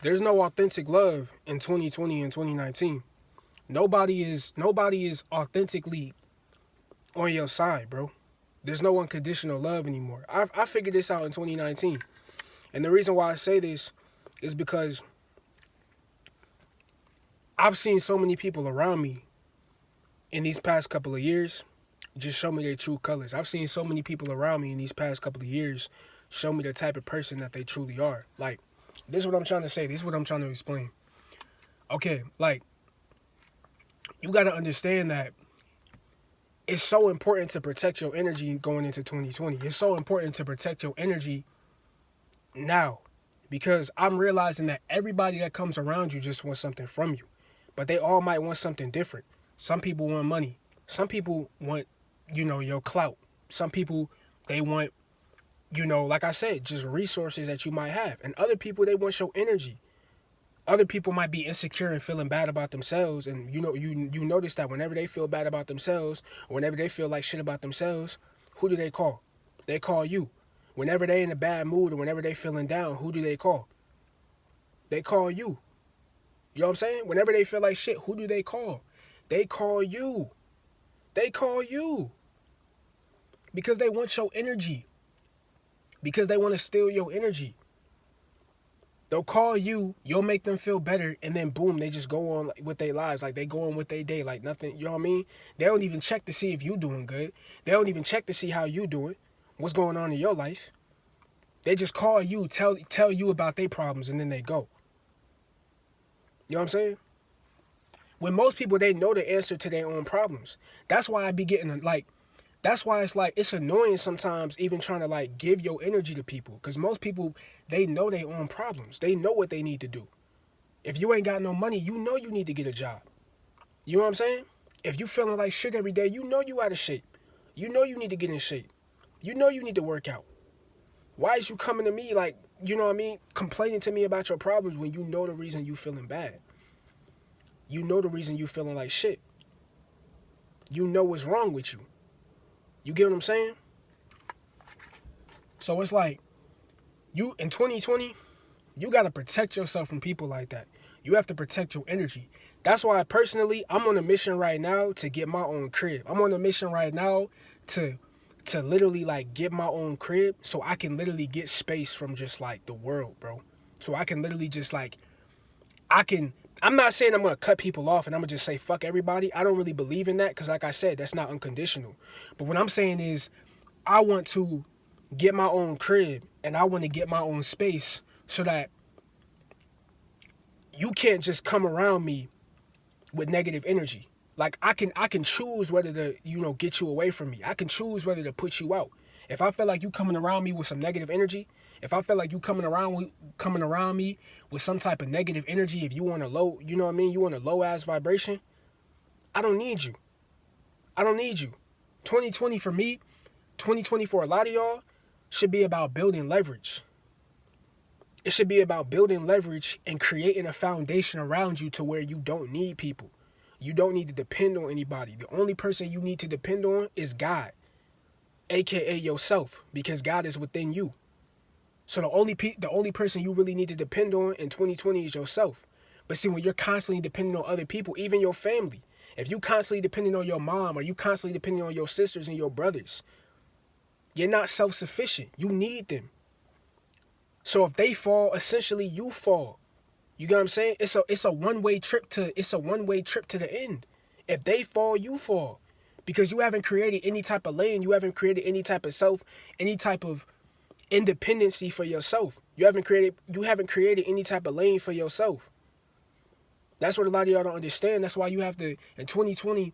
There's no authentic love in 2020 and 2019. Nobody is authentically on your side, bro. There's no unconditional love anymore. I figured this out in 2019. And the reason why I say this is because I've seen so many people around me in these past couple of years just show me their true colors. I've seen so many people around me in these past couple of years show me the type of person that they truly are. Like, this is what I'm trying to say. This is what I'm trying to explain. Okay, like, you got to understand that it's so important to protect your energy going into 2020. It's so important to protect your energy now, because I'm realizing that everybody that comes around you just wants something from you, but they all might want something different. Some people want money. Some people want, your clout. Some people, they want, like I said, just resources that you might have. And other people, they want your energy. Other people might be insecure and feeling bad about themselves. And you notice that whenever they feel bad about themselves, or whenever they feel like shit about themselves, who do they call? They call you. Whenever they in a bad mood or whenever they feeling down, who do they call? They call you. You know what I'm saying? Whenever they feel like shit, who do they call? They call you. They call you. Because they want your energy. Because they want to steal your energy. They'll call you, you'll make them feel better, and then boom, they just go on with their lives. Like, they go on with their day like nothing, you know what I mean? They don't even check to see if you doing good. They don't even check to see how you doing, what's going on in your life. They just call you, tell you about their problems, and then they go. You know what I'm saying? When most people, they know the answer to their own problems. That's why I be getting, that's why it's like, it's annoying sometimes even trying to give your energy to people. Because most people, they know their own problems. They know what they need to do. If you ain't got no money, you know you need to get a job. You know what I'm saying? If you feeling like shit every day, you know you out of shape. You know you need to get in shape. You know you need to work out. Why is you coming to me complaining to me about your problems when you know the reason you feeling bad? You know the reason you feeling like shit. You know what's wrong with you. You get what I'm saying? So it's like, you, in 2020, you got to protect yourself from people like that. You have to protect your energy. That's why, personally, I'm on a mission right now to get my own crib. I'm on a mission right now to literally, get my own crib so I can literally get space from just, the world, bro. So I can literally just, I'm not saying I'm going to cut people off and I'm going to just say fuck everybody. I don't really believe in that because, like I said, that's not unconditional. But what I'm saying is, I want to get my own crib and I want to get my own space so that you can't just come around me with negative energy. I can choose whether to, get you away from me. I can choose whether to put you out. If I feel like you coming around me with some negative energy, if I feel like you coming around me with some type of negative energy, if you want a low, you know what I mean, you want a low ass vibration, I don't need you. I don't need you. 2020 for me, 2020 for a lot of y'all, should be about building leverage. It should be about building leverage and creating a foundation around you to where you don't need people. You don't need to depend on anybody. The only person you need to depend on is God, aka yourself, because God is within you. So the only person you really need to depend on in 2020 is yourself. But see, when you're constantly depending on other people, even your family, if you constantly depending on your mom or you constantly depending on your sisters and your brothers, you're not self-sufficient. You need them. So if they fall, essentially you fall. You get what I'm saying? It's a one-way trip to the end. If they fall, you fall. Because you haven't created any type of lane, you haven't created any type of any type of independency for yourself. You haven't created any type of lane for yourself. That's what a lot of y'all don't understand. That's why you have to, in 2020,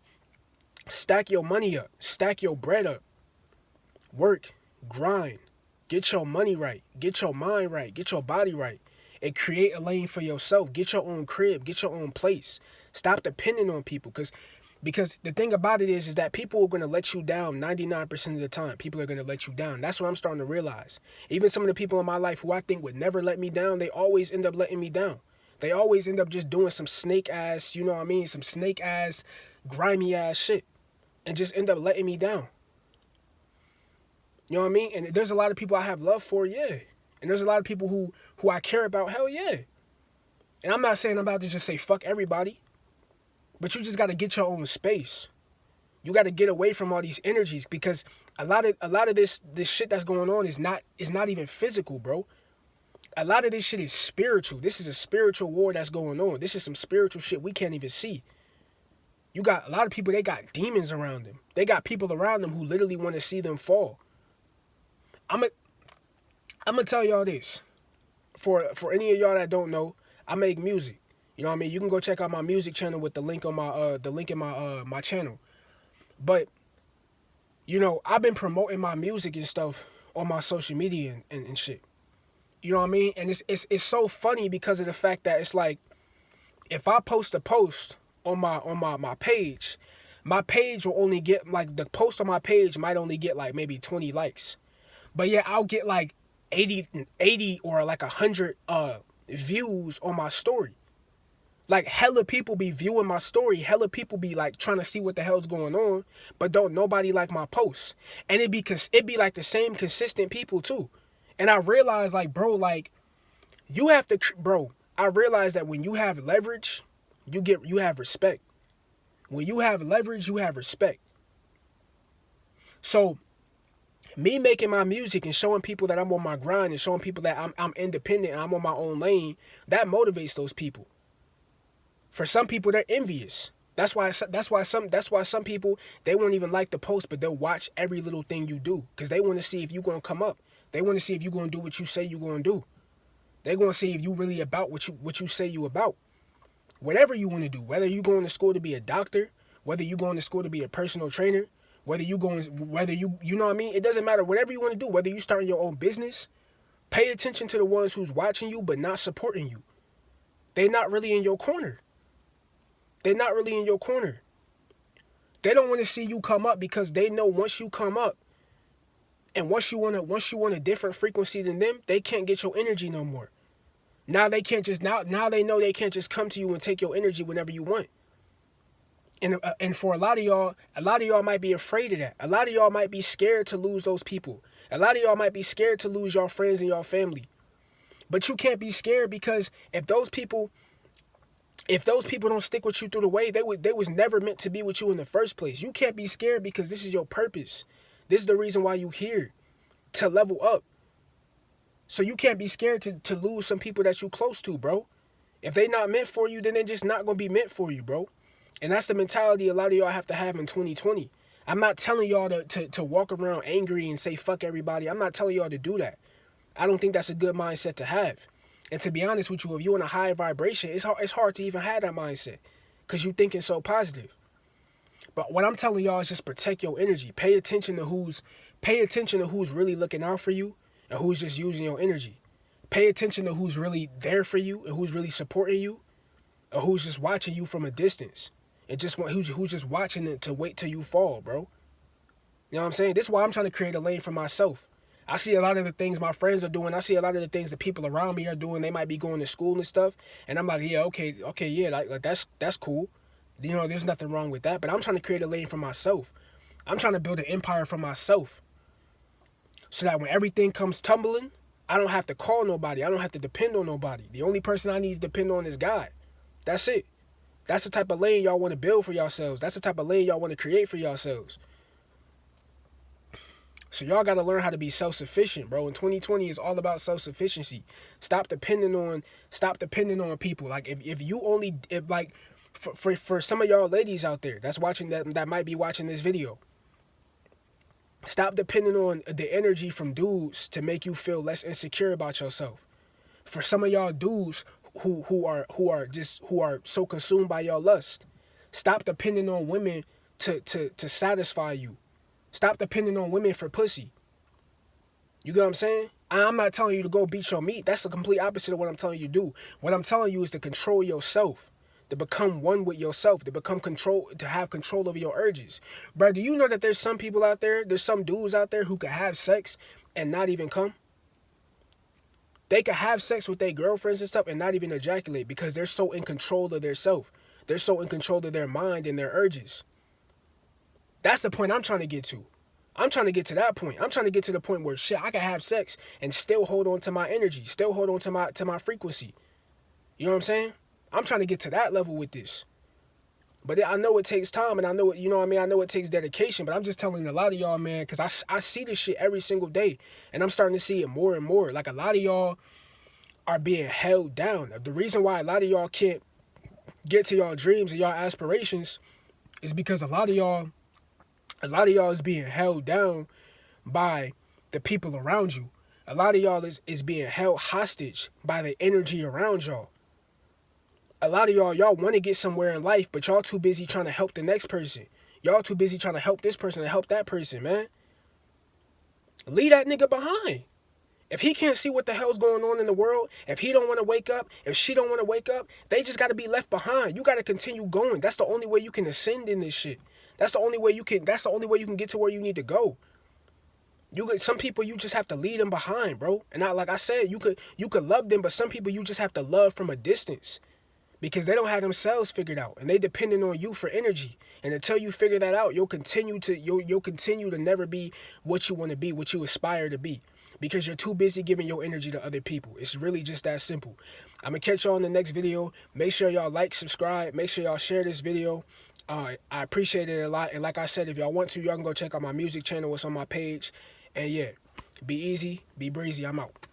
stack your money up, stack your bread up, work, grind, get your money right, get your mind right, get your body right, and create a lane for yourself. Get your own crib, get your own place. Stop depending on people, because the thing about it is that people are going to let you down 99% of the time. People are going to let you down. That's what I'm starting to realize. Even some of the people in my life who I think would never let me down, they always end up letting me down. They always end up just doing some snake ass, you know what I mean? Some snake ass, grimy ass shit. And just end up letting me down. You know what I mean? And there's a lot of people I have love for, yeah. And there's a lot of people who I care about, hell yeah. And I'm not saying I'm about to just say fuck everybody, but you just got to get your own space. You got to get away from all these energies, because a lot of this shit that's going on is not even physical, bro. A lot of this shit is spiritual. This is a spiritual war that's going on. This is some spiritual shit we can't even see. You got a lot of people, they got demons around them. They got people around them who literally want to see them fall. I'm gonna tell y'all this. For any of y'all that don't know, I make music. You know what I mean? You can go check out my music channel with the link on my in my channel. But you know, I've been promoting my music and stuff on my social media and shit. You know what I mean? And it's so funny because of the fact that it's like, if I post a post on my page will only get, like, the post on my page might only get like maybe 20 likes. But yeah, I'll get like 80 or like 100 views on my story. Like, hella people be viewing my story. Hella people be like trying to see what the hell's going on, but don't nobody like my posts. And it be like the same consistent people too. And I realized, like, bro, like, you have to, bro, I realized that when you have leverage, you have respect. When you have leverage, you have respect. So me making my music and showing people that I'm on my grind and showing people that I'm independent and I'm on my own lane, that motivates those people. For some people, they're envious. That's why some people, they won't even like the post, but they'll watch every little thing you do, because they want to see if you're going to come up. They want to see if you're going to do what you say you're going to do. They're going to see if you really about what you say you about. Whatever you want to do, whether you're going to school to be a doctor, whether you're going to school to be a personal trainer, whether you know what I mean? It doesn't matter. Whatever you want to do, whether you starting your own business, pay attention to the ones who's watching you but not supporting you. They're not really in your corner. They're not really in your corner. They don't want to see you come up, because they know once you come up and once you want a different frequency than them, they can't get your energy no more. Now they can't just now they know they can't just come to you and take your energy whenever you want. And for a lot of y'all might be afraid of that. A lot of y'all might be scared to lose those people. A lot of y'all might be scared to lose your friends and your family. But you can't be scared, because if those people don't stick with you through the way, they was never meant to be with you in the first place. You can't be scared, because this is your purpose. This is the reason why you here, to level up. So you can't be scared to lose some people that you close to, bro. If they not meant for you, then they're just not going to be meant for you, bro. And that's the mentality a lot of y'all have to have in 2020. I'm not telling y'all to walk around angry and say fuck everybody. I'm not telling y'all to do that. I don't think that's a good mindset to have. And to be honest with you, if you're in a high vibration, it's hard to even have that mindset, because you're thinking so positive. But what I'm telling y'all is just protect your energy. Pay attention to who's really looking out for you and who's just using your energy. Pay attention to who's really there for you and who's really supporting you, or who's just watching you from a distance and who's just watching it to wait till you fall, bro. You know what I'm saying? This is why I'm trying to create a lane for myself. I see a lot of the things my friends are doing. I see a lot of the things that people around me are doing. They might be going to school and stuff. And I'm like, yeah, okay, yeah, like that's cool. You know, there's nothing wrong with that. But I'm trying to create a lane for myself. I'm trying to build an empire for myself, so that when everything comes tumbling, I don't have to call nobody. I don't have to depend on nobody. The only person I need to depend on is God. That's it. That's the type of lane y'all want to build for yourselves. That's the type of lane y'all want to create for yourselves. So y'all got to learn how to be self-sufficient, bro. And 2020 is all about self-sufficiency. Stop depending on people. Like, for some of y'all ladies out there that's watching, that might be watching this video, stop depending on the energy from dudes to make you feel less insecure about yourself. For some of y'all dudes who are so consumed by your lust, stop depending on women to satisfy you. Stop depending on women for pussy. You get what I'm saying? I'm not telling you to go beat your meat. That's the complete opposite of what I'm telling you to do. What I'm telling you is to control yourself, to become one with yourself, to have control over your urges. Bro, do you know that there's some people out there, there's some dudes out there who could have sex and not even come? They could have sex with their girlfriends and stuff and not even ejaculate, because they're so in control of their self. They're so in control of their mind and their urges. That's the point I'm trying to get to. I'm trying to get to that point. I'm trying to get to the point where shit, I can have sex and still hold on to my energy, still hold on to my frequency. You know what I'm saying? I'm trying to get to that level with this. But I know it takes time, and I know it, you know what I mean? I know it takes dedication, but I'm just telling a lot of y'all, man, because I see this shit every single day, and I'm starting to see it more and more. Like, a lot of y'all are being held down. The reason why a lot of y'all can't get to y'all dreams and y'all aspirations is because a lot of y'all is being held down by the people around you. A lot of y'all is being held hostage by the energy around y'all. A lot of y'all want to get somewhere in life, but y'all too busy trying to help the next person. Y'all too busy trying to help this person and help that person, man. Leave that nigga behind. If he can't see what the hell's going on in the world, if he don't want to wake up, if she don't want to wake up, they just got to be left behind. You got to continue going. That's the only way you can ascend in this shit. That's the only way you can get to where you need to go. Some people you just have to leave them behind, bro. And like I said, you could love them, but some people you just have to love from a distance. Because they don't have themselves figured out, and they depending on you for energy. And until you figure that out, you'll continue to never be what you want to be, what you aspire to be, because you're too busy giving your energy to other people. It's really just that simple. I'm gonna catch y'all in the next video. Make sure y'all like, subscribe. Make sure y'all share this video. I appreciate it a lot. And like I said, if y'all want to, y'all can go check out my music channel. It's on my page. And yeah, be easy, be breezy. I'm out.